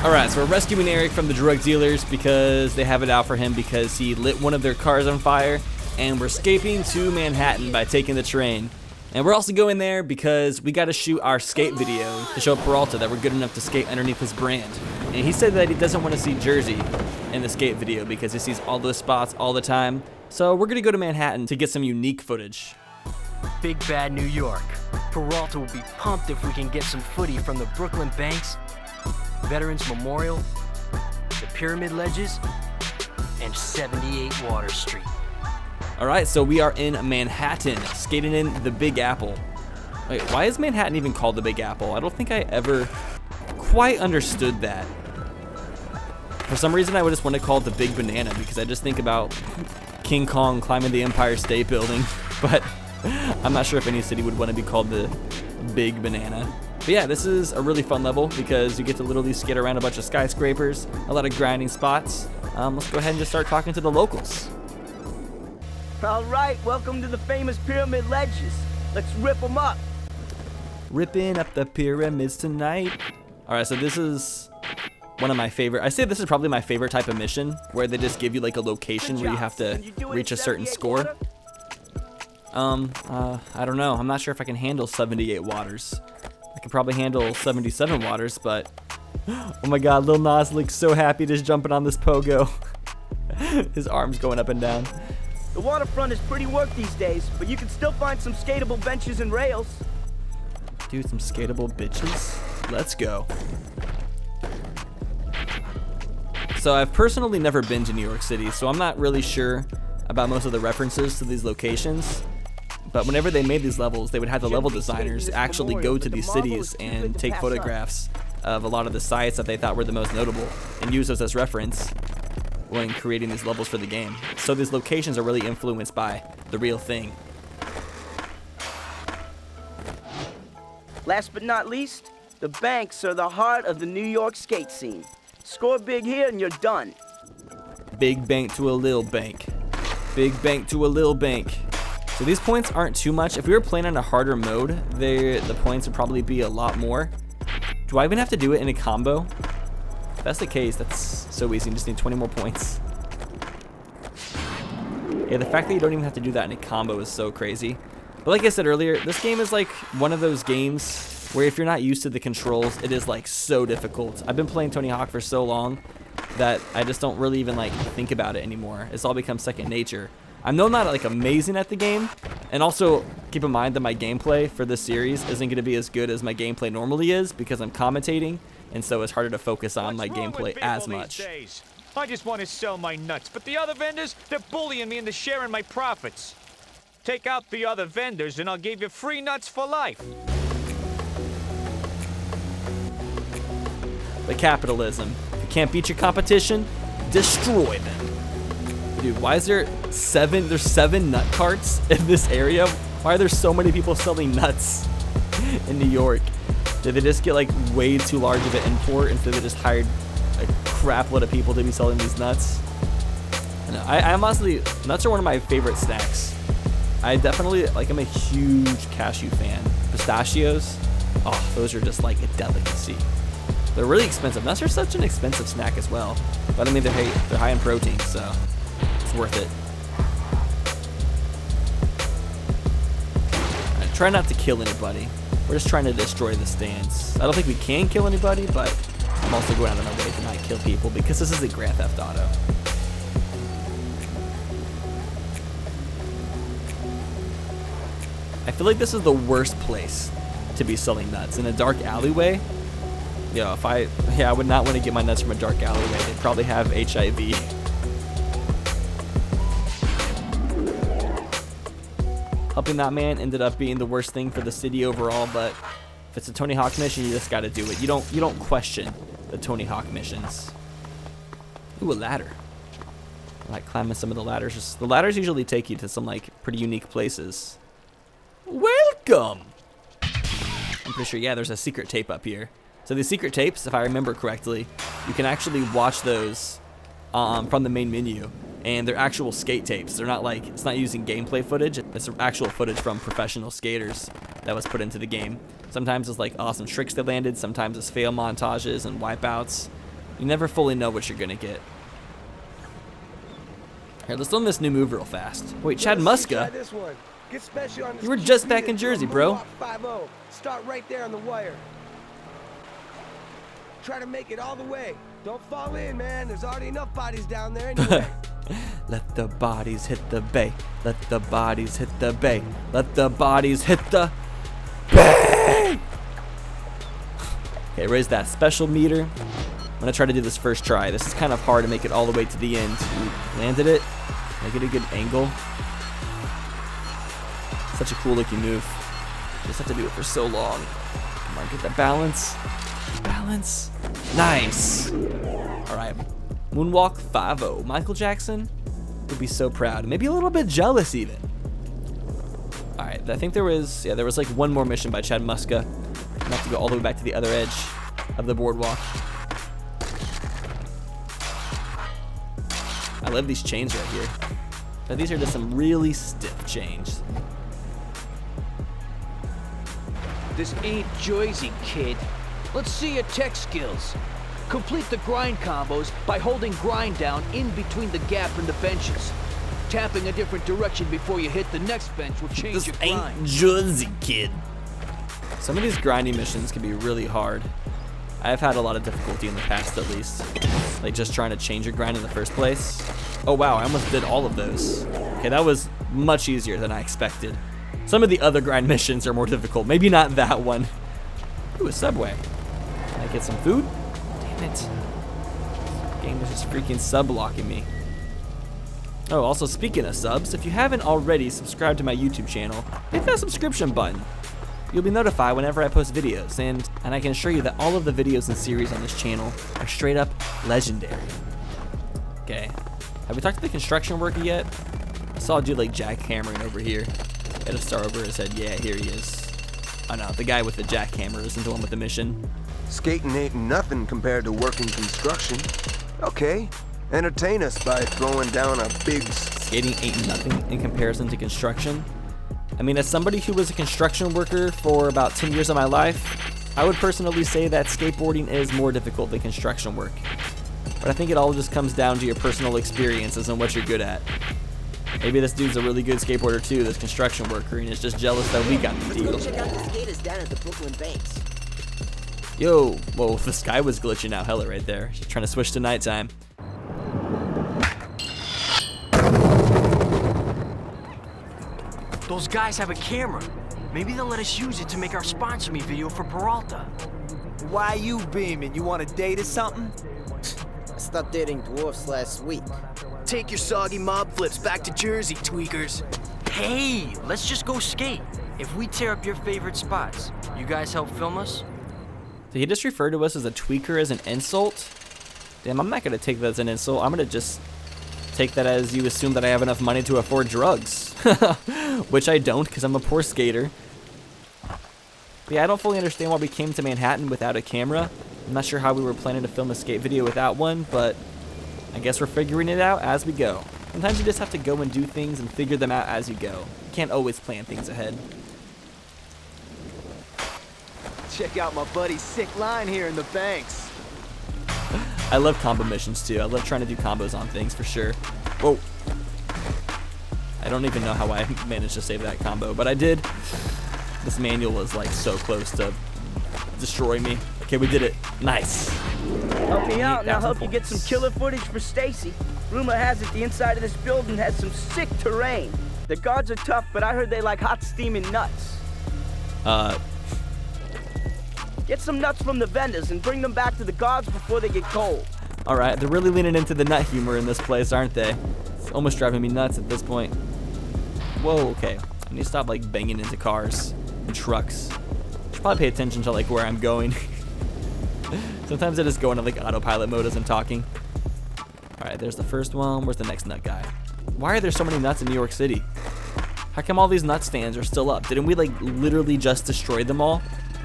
Alright, so we're rescuing Eric from the drug dealers because they have it out for him because he lit one of their cars on fire, and we're escaping to Manhattan by taking the train. And we're also going there because we got to shoot our skate video to show Peralta that we're good enough to skate underneath his brand. And he said that he doesn't want to see Jersey in the skate video because he sees all those spots all the time. So we're going to go to Manhattan to get some unique footage. Big bad New York. Peralta will be pumped if we can get some footy from the Brooklyn Banks, Veterans Memorial, the Pyramid Ledges, and 78 Water Street. Alright, so we are in Manhattan, skating in the Big Apple. Wait, why is Manhattan even called the Big Apple? I don't think I ever quite understood that. For some reason, I would just want to call it the Big Banana because I just think about King Kong climbing the Empire State Building, but I'm not sure if any city would want to be called the Big Banana. But yeah, this is a really fun level because you get to literally skate around a bunch of skyscrapers, a lot of grinding spots. Let's go ahead and just start talking to the locals. All right, welcome to the famous Pyramid Ledges. Let's rip them up. Ripping up the pyramids tonight. All right, so this is one of my favorite. I say this is probably my favorite type of mission, where they just give you like a location where you have to reach a certain score. I don't know. I'm not sure if I can handle 78 waters. I can probably handle 77 waters, but oh my God, Lil Nas looks so happy just jumping on this pogo. His arms going up and down. The waterfront is pretty work these days, but you can still find some skatable benches and rails. Dude, some skatable bitches. Let's go. So I've personally never been to New York City, so I'm not really sure about most of the references to these locations. But whenever they made these levels, they would have the level designers actually go to these cities and take photographs of a lot of the sites that they thought were the most notable and use those as reference when creating these levels for the game. So these locations are really influenced by the real thing. Last but not least, the banks are the heart of the New York skate scene. Score big here and you're done. Big bank to a little bank. Big bank to a little bank. So these points aren't too much. If we were playing on a harder mode, the points would probably be a lot more. Do I even have to do it in a combo? If that's the case, that's so easy. You just need 20 more points. Yeah, the fact that you don't even have to do that in a combo is so crazy. But like I said earlier, this game is like one of those games where if you're not used to the controls, it is like so difficult. I've been playing Tony Hawk for so long that I just don't really even like think about it anymore. It's all become second nature. I know I'm not like amazing at the game, and also keep in mind that my gameplay for this series isn't going to be as good as my gameplay normally is because I'm commentating, and so it's harder to focus on my gameplay as much. I just want to sell my nuts, but the other vendors, they're bullying me into sharing my profits. Take out the other vendors and I'll give you free nuts for life. But capitalism. If you can't beat your competition, destroy them. Dude, why is there there's 7 nut carts in this area? Why are there so many people selling nuts in New York? Did they just get like way too large of an import instead of just hired a crap load of people to be selling these nuts? No, I'm honestly, nuts are one of my favorite snacks. I definitely, like, I'm a huge cashew fan. Pistachios, oh, those are just like a delicacy. They're really expensive. Nuts are such an expensive snack as well. But I mean, they're high in protein, so it's worth it. Right, try not to kill anybody. We're just trying to destroy the stands. I don't think we can kill anybody, but I'm also going out of my way to not kill people because this is a Grand Theft Auto. I feel like this is the worst place to be selling nuts. In a dark alleyway, you know, I would not want to get my nuts from a dark alleyway. They'd probably have HIV. Helping that man ended up being the worst thing for the city overall, but if it's a Tony Hawk mission, you just gotta do it. You don't question the Tony Hawk missions. Ooh, a ladder. I like climbing some of the ladders. The ladders usually take you to some like pretty unique places. Welcome! I'm pretty sure, yeah, there's a secret tape up here. So these secret tapes, if I remember correctly, you can actually watch those from the main menu. And they're actual skate tapes. They're not like, it's not using gameplay footage. It's actual footage from professional skaters. that was put into the game. Sometimes it's like awesome tricks that landed, sometimes it's fail montages and wipeouts. You never fully know what you're gonna get. Here, let's learn this new move real fast. Wait, Chad Muska? You were just back in Jersey, bro. 5-0. Start right there on the wire. Try to make it all the way. Don't fall in, man. There's already enough bodies down there anyway. Let the bodies hit the bay. Let the bodies hit the bay. Let the bodies hit the bay. Okay, raise that special meter. I'm gonna try to do this first try. This is kind of hard to make it all the way to the end. Ooh, landed it. Can I get a good angle? Such a cool looking move. Just have to do it for so long. Come on, get that balance. Balance. Nice. All right. Moonwalk 5-0. Michael Jackson would be so proud. Maybe a little bit jealous even. All right. I think there was like one more mission by Chad Muska. I'm gonna have to go all the way back to the other edge of the boardwalk. I love these chains right here. But these are just some really stiff chains. This ain't Jersey, kid. Let's see your tech skills. Complete the grind combos by holding grind down in between the gap and the benches. Tapping a different direction before you hit the next bench will change your grind. This ain't Jersey, kid. Some of these grinding missions can be really hard. I've had a lot of difficulty in the past, at least. Like just trying to change your grind in the first place. Oh wow, I almost did all of those. Okay, that was much easier than I expected. Some of the other grind missions are more difficult. Maybe not that one. Ooh, a Subway. Can I get some food? Damn it. This game is just freaking sub-blocking me. Oh, also speaking of subs, if you haven't already subscribed to my YouTube channel, hit that subscription button. You'll be notified whenever I post videos, and I can assure you that all of the videos and series on this channel are straight up legendary. Okay. Have we talked to the construction worker yet? I saw a dude like jackhammering over here. Had a star over his head. Yeah, here he is. Oh no, the guy with the jackhammer isn't the one with the mission. Skating ain't nothing compared to working construction. Okay, entertain us by throwing down a big... Skating ain't nothing in comparison to construction. I mean, as somebody who was a construction worker for about 10 years of my life, I would personally say that skateboarding is more difficult than construction work. But I think it all just comes down to your personal experiences and what you're good at. Maybe this dude's a really good skateboarder too, this construction worker, and is just jealous that we got the deal. Let's go check out the skaters down at the Brooklyn Banks. Yo, whoa, the sky was glitching out hella right there. Just trying to switch to nighttime. Those guys have a camera. Maybe they'll let us use it to make our sponsor me video for Peralta. Why you beaming? You want a date or something? I stopped dating dwarfs last week. Take your soggy mob flips back to Jersey, tweakers. Hey, let's just go skate. If we tear up your favorite spots, you guys help film us? Did he just refer to us as a tweaker as an insult? Damn, I'm not gonna take that as an insult. I'm gonna just take that as you assume that I have enough money to afford drugs. Which I don't, because I'm a poor skater. But yeah, I don't fully understand why we came to Manhattan without a camera. I'm not sure how we were planning to film a skate video without one, but I guess we're figuring it out as we go. Sometimes you just have to go and do things and figure them out as you go. You can't always plan things ahead. Check out my buddy's sick line here in the banks. I love combo missions too. I love trying to do combos on things for sure. Whoa. I don't even know how I managed to save that combo, but I did. This manual was like so close to destroy me. Okay, we did it. Nice. Help me out and I'll help you get some killer footage for Stacy. Rumor has it the inside of this building has some sick terrain. The guards are tough, but I heard they like hot steaming nuts. Get some nuts from the vendors and bring them back to the guards before they get cold. All right, they're really leaning into the nut humor in this place, aren't they? It's almost driving me nuts at this point. Whoa, okay. I need to stop like banging into cars and trucks. Should probably pay attention to like where I'm going. Sometimes I just go into like autopilot mode as I'm talking. All right, there's the first one. Where's the next nut guy? Why are there so many nuts in New York City? How come all these nut stands are still up? Didn't we like literally just destroy them all?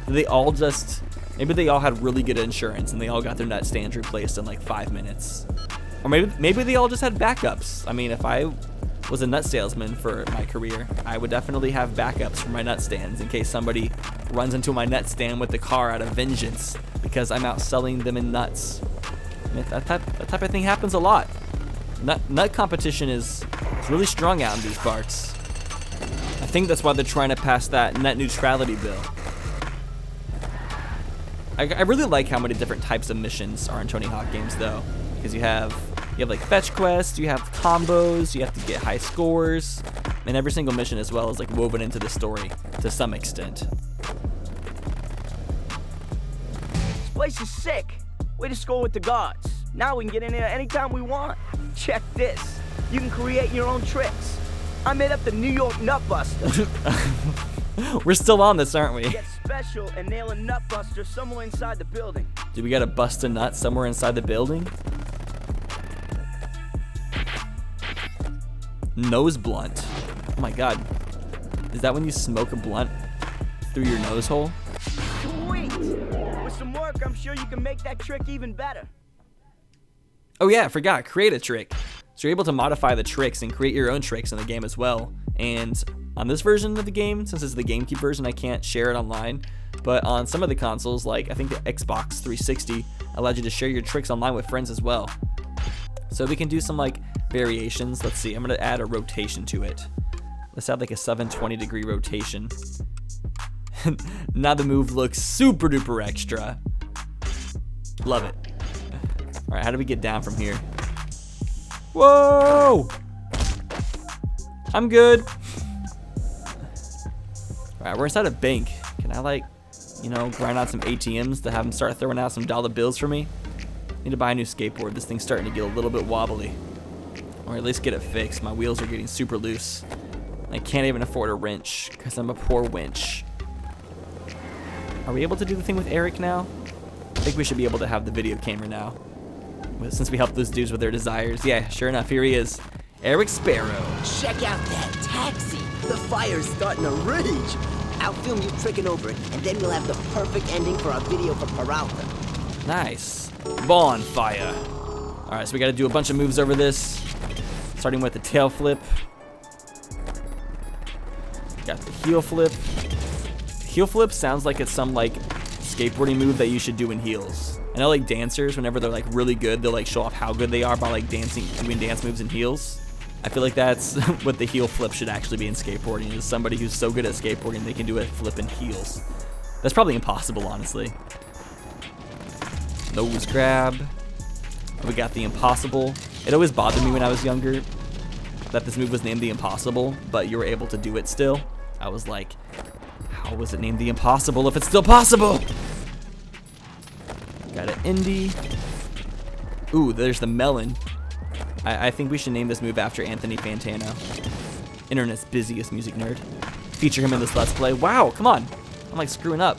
Did they all just, maybe they all had really good insurance and they all got their nut stands replaced in like 5 minutes. Or maybe they all just had backups. I mean, if I was a nut salesman for my career, I would definitely have backups for my nut stands in case somebody runs into my nut stand with the car out of vengeance because I'm out selling them in nuts. I mean, that type of thing happens a lot. Nut competition is really strong out in these parts. I think that's why they're trying to pass that net neutrality bill. I really like how many different types of missions are in Tony Hawk games though, because you have like fetch quests, you have combos, you have to get high scores, and every single mission as well is like woven into the story to some extent. This place is sick. Way to score with the gods. Now we can get in here anytime we want. Check this. You can create your own tricks. I made up the New York Nut Buster. We're still on this, aren't we? Get special and nail a nut buster somewhere inside the building. Do we gotta bust a nut somewhere inside the building? Nose blunt. Oh my god. Is that when you smoke a blunt through your nose hole? Sweet! With some work, I'm sure you can make that trick even better. Oh yeah, I forgot. Create a trick. So you're able to modify the tricks and create your own tricks in the game as well. And on this version of the game, since it's the GameCube version, I can't share it online. But on some of the consoles, like I think the Xbox 360, allows you to share your tricks online with friends as well. So we can do some like variations. Let's see, I'm gonna add a rotation to it. Let's add like a 720-degree rotation. Now the move looks super duper extra. Love it. All right, how do we get down from here? Whoa! I'm good. All right, we're inside a bank. Can I like, you know, grind out some ATMs to have them start throwing out some dollar bills for me? Need to buy a new skateboard. This thing's starting to get a little bit wobbly. Or at least get it fixed. My wheels are getting super loose. I can't even afford a wrench because I'm a poor winch. Are we able to do the thing with Eric now? I think we should be able to have the video camera now. Since we helped those dudes with their desires. Yeah, sure enough, here he is. Eric Sparrow. Check out that taxi. The fire's starting to rage. I'll film you tricking over it, and then we'll have the perfect ending for our video for Peralta. Nice. Bonfire. All right, so we got to do a bunch of moves over this. Starting with the tail flip. Got the heel flip. Heel flip sounds like it's some like skateboarding move that you should do in heels. I know like dancers, whenever they're like really good, they'll like show off how good they are by like dancing, doing dance moves in heels. I feel like that's what the heel flip should actually be in skateboarding, is somebody who's so good at skateboarding they can do a flip in heels. That's probably impossible, honestly. Nose grab. We got the impossible. It always bothered me when I was younger that this move was named the impossible, but you were able to do it still. I was like, how was it named the impossible if it's still possible? Got an indie. Ooh, there's the melon. I think we should name this move after Anthony Fantano, internet's busiest music nerd. Feature him in this Let's Play. Wow, come on. I'm like screwing up.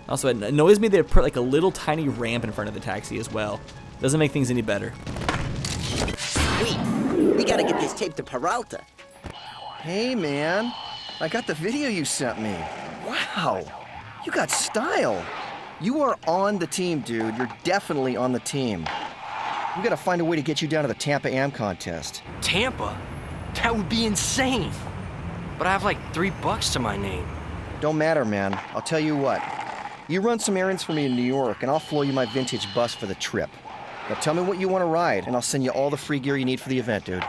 Also, it annoys me they put like a little tiny ramp in front of the taxi as well. Doesn't make things any better. Sweet. We gotta get this tape to Peralta. Hey, man. I got the video you sent me. Wow. You got style. You are on the team, dude. You're definitely on the team. We gotta find a way to get you down to the Tampa Am contest. Tampa? That would be insane. But I have like $3 to my name. Don't matter, man. I'll tell you what. You run some errands for me in New York, and I'll flow you my vintage bus for the trip. Now tell me what you want to ride, and I'll send you all the free gear you need for the event, dude.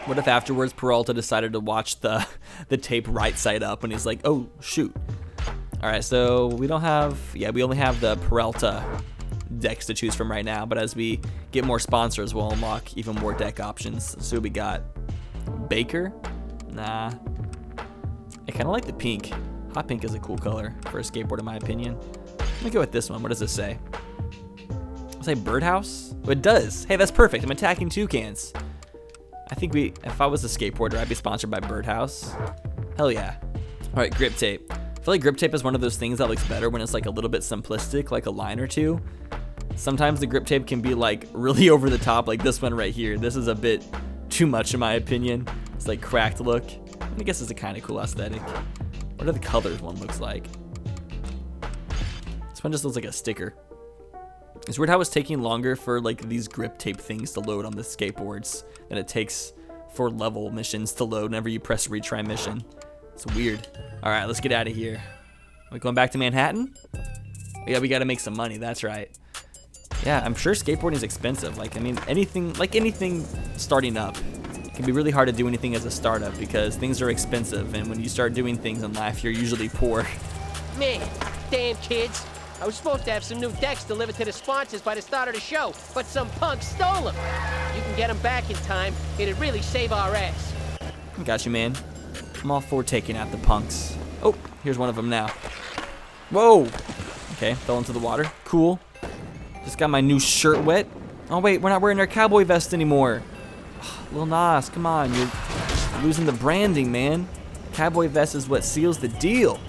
What if afterwards Peralta decided to watch the tape right side up and he's like, oh, shoot. All right, so we only have the Peralta decks to choose from right now, but as we get more sponsors, we'll unlock even more deck options. So we got Baker. Nah. I kind of like the pink. Hot pink is a cool color for a skateboard in my opinion. Let me go with this one. What does this say? Does it say Birdhouse? Oh, it does. Hey, that's perfect. I'm attacking toucans. I think if I was a skateboarder, I'd be sponsored by Birdhouse. Hell yeah. All right, grip tape. I feel like grip tape is one of those things that looks better when it's like a little bit simplistic, like a line or two. Sometimes the grip tape can be like really over the top, like this one right here. This is a bit too much in my opinion. It's like cracked look. I guess it's a kind of cool aesthetic. What are the colors one looks like? This one just looks like a sticker. It's weird how it's taking longer for like these grip tape things to load on the skateboards than it takes for level missions to load whenever you press retry mission. It's weird. All right, let's get out of here. Are we going back to Manhattan? Yeah, we got to make some money. That's right. Yeah, I'm sure skateboarding is expensive. Like, I mean, anything starting up, it can be really hard to do anything as a startup because things are expensive. And when you start doing things in life, you're usually poor. Man, damn kids. I was supposed to have some new decks delivered to the sponsors by the start of the show, but some punk stole them. You can get them back in time. It'd really save our ass. Got you, man. I'm all for taking out the punks. Oh, here's one of them now. Whoa. Okay, fell into the water. Cool. Just got my new shirt wet. Oh, wait, we're not wearing our cowboy vest anymore. Lil Nas, come on. You're losing the branding, man. Cowboy vest is what seals the deal.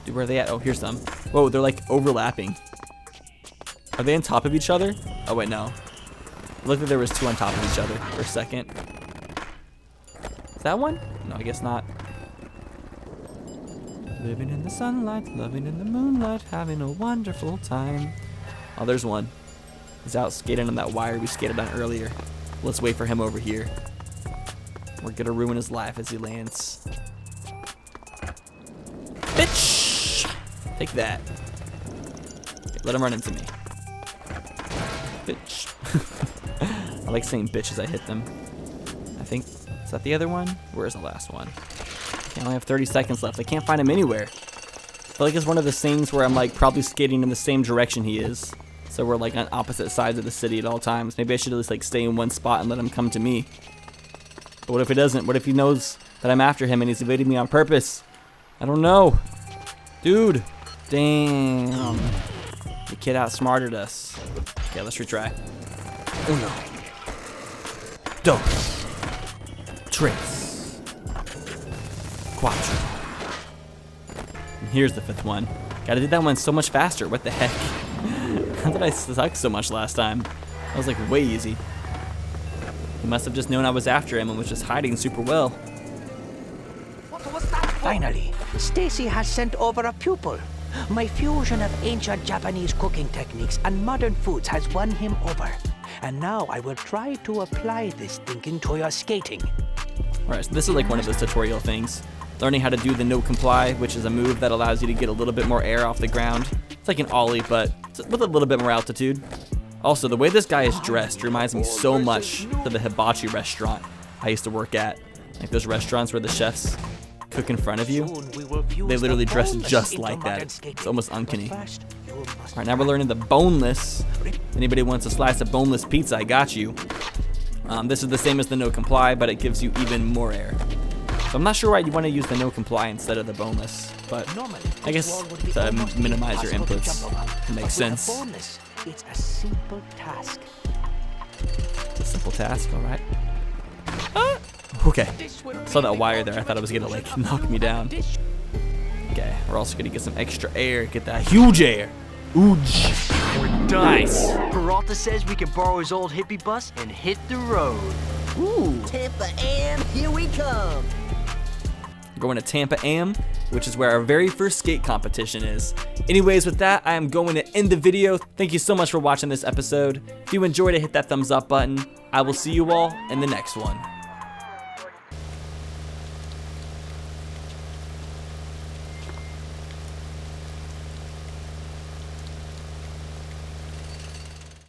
Dude, where are they at? Oh, here's some. Whoa, they're like overlapping. Are they on top of each other? Oh, wait, no. It looked like there was two on top of each other for a second. Is that one? No, I guess not. Living in the sunlight, loving in the moonlight, having a wonderful time. Oh, there's one. He's out skating on that wire we skated on earlier. Let's wait for him over here. We're gonna ruin his life as he lands. Bitch! Take that. Okay, let him run into me. Bitch. I like saying bitch as I hit them. I think, is that the other one? Where's the last one? I only have 30 seconds left. I can't find him anywhere. I feel like it's one of those things where I'm like probably skating in the same direction he is. So we're like on opposite sides of the city at all times. Maybe I should at least like stay in one spot and let him come to me. But what if he doesn't? What if he knows that I'm after him and he's evading me on purpose? I don't know. Dude. Damn. The kid outsmarted us. Okay, let's retry. Uno. Dos. Tres. Quattro. And here's the fifth one. Gotta do that one so much faster. What the heck? How did I suck so much last time? That was like way easy. He must have just known I was after him and was just hiding super well. Finally, Stacy has sent over a pupil. My fusion of ancient Japanese cooking techniques and modern foods has won him over. And now I will try to apply this thinking to your skating. Alright, so this is like one of those tutorial things. Learning how to do the no comply, which is a move that allows you to get a little bit more air off the ground. It's like an ollie, but with a little bit more altitude. Also, the way this guy is dressed reminds me so much of the hibachi restaurant I used to work at. Like those restaurants where the chefs cook in front of you. They literally dress just like that. It's almost uncanny. Alright, now we're learning the boneless. Anybody wants a slice of boneless pizza, I got you. This is the same as the no comply, but it gives you even more air. So I'm not sure why you want to use the no comply instead of the boneless, but I guess to minimize your inputs. It makes sense. It's a simple task. It's a simple task, all right. Okay, saw that wire there. I thought it was gonna like knock me down. Okay, we're also gonna get some extra air. Get that huge air. Ooge. We're done. Nice. Peralta says we can borrow his old hippie bus and hit the road. Ooh. Tampa Am, here we come. Going to Tampa Am, which is where our very first skate competition is. Anyways, with that, I am going to end the video. Thank you so much for watching this episode. If you enjoyed it, hit that thumbs up button. I will see you all in the next one.